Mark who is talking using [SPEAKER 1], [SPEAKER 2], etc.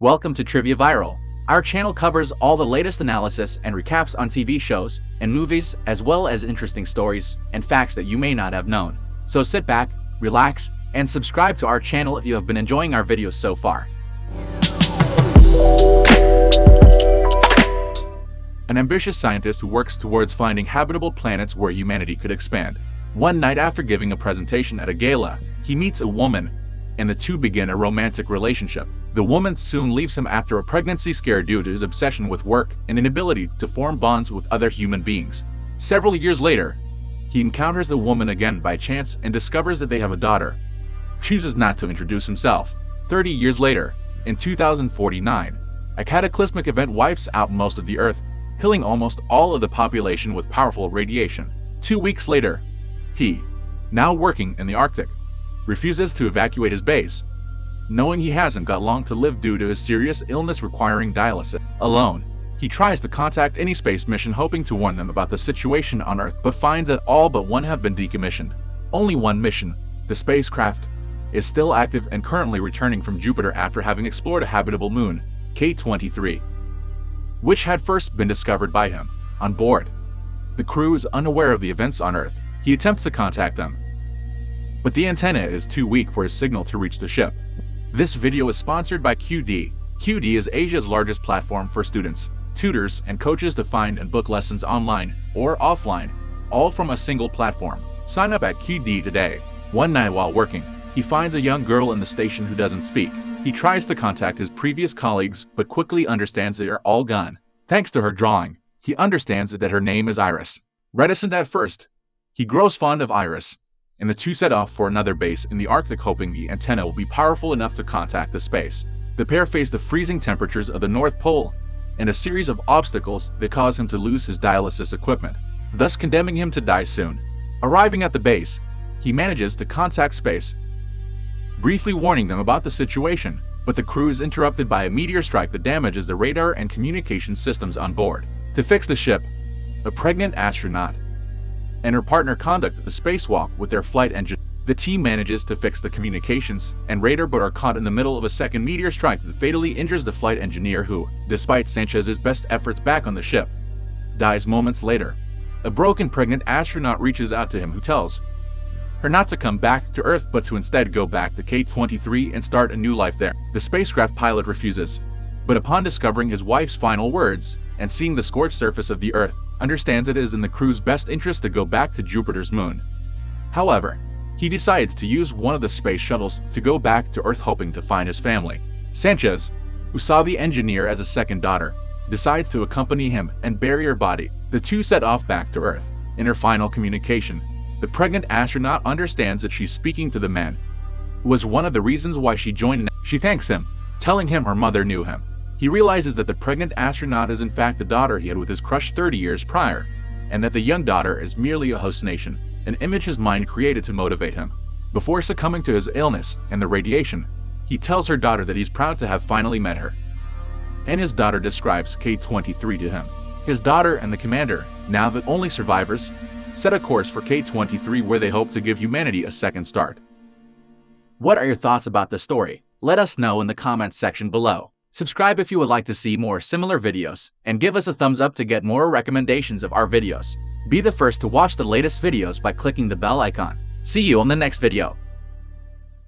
[SPEAKER 1] Welcome to Trivia Viral. Our channel covers all the latest analysis and recaps on TV shows and movies, as well as interesting stories and facts that you may not have known. So sit back, relax, and subscribe to our channel if you have been enjoying our videos so far. An ambitious scientist who works towards finding habitable planets where humanity could expand. One night after giving a presentation at a gala, he meets a woman, and the two begin a romantic relationship. The woman soon leaves him after a pregnancy scare due to his obsession with work and inability to form bonds with other human beings. Several years later, he encounters the woman again by chance and discovers that they have a daughter. Chooses not to introduce himself. 30 years later, in 2049, a cataclysmic event wipes out most of the Earth, killing almost all of the population with powerful radiation. 2 weeks later, he, now working in the Arctic, refuses to evacuate his base, knowing he hasn't got long to live due to his serious illness requiring dialysis. Alone, he tries to contact any space mission hoping to warn them about the situation on Earth, but finds that all but one have been decommissioned. Only one mission, the spacecraft, is still active and currently returning from Jupiter after having explored a habitable moon, K23, which had first been discovered by him. On board, the crew is unaware of the events on Earth. He attempts to contact them, but the antenna is too weak for his signal to reach the ship. This video is sponsored by QD. QD is Asia's largest platform for students, tutors, and coaches to find and book lessons online or offline, all from a single platform. Sign up at QD today. One night while working, he finds a young girl in the station who doesn't speak. He tries to contact his previous colleagues, but quickly understands they are all gone. Thanks to her drawing, he understands that her name is Iris. Reticent at first, he grows fond of Iris, and the two set off for another base in the Arctic, hoping the antenna will be powerful enough to contact the space. The pair face the freezing temperatures of the North Pole and a series of obstacles that cause him to lose his dialysis equipment, thus condemning him to die soon. Arriving at the base, he manages to contact space, briefly warning them about the situation, but the crew is interrupted by a meteor strike that damages the radar and communication systems on board. To fix the ship, a pregnant astronaut and her partner conduct the spacewalk with their flight engine. The team manages to fix the communications and radar, but are caught in the middle of a second meteor strike that fatally injures the flight engineer who, despite Sanchez's best efforts back on the ship, dies moments later. A broken pregnant astronaut reaches out to him, who tells her not to come back to Earth but to instead go back to K23 and start a new life there. The spacecraft pilot refuses, but upon discovering his wife's final words and seeing the scorched surface of the Earth, understands it is in the crew's best interest to go back to Jupiter's moon. However, he decides to use one of the space shuttles to go back to Earth, hoping to find his family. Sanchez, who saw the engineer as a second daughter, decides to accompany him and bury her body. The two set off back to Earth. In her final communication, the pregnant astronaut understands that she's speaking to the man who was one of the reasons why she joined. She thanks him, telling him her mother knew him. He realizes that the pregnant astronaut is in fact the daughter he had with his crush 30 years prior, and that the young daughter is merely a hallucination, an image his mind created to motivate him. Before succumbing to his illness and the radiation, he tells her daughter that he's proud to have finally met her. And his daughter describes K23 to him. His daughter and the commander, now the only survivors, set a course for K23 where they hope to give humanity a second start. What are your thoughts about the story? Let us know in the comments section below. Subscribe if you would like to see more similar videos, and give us a thumbs up to get more recommendations of our videos. Be the first to watch the latest videos by clicking the bell icon. See you on the next video.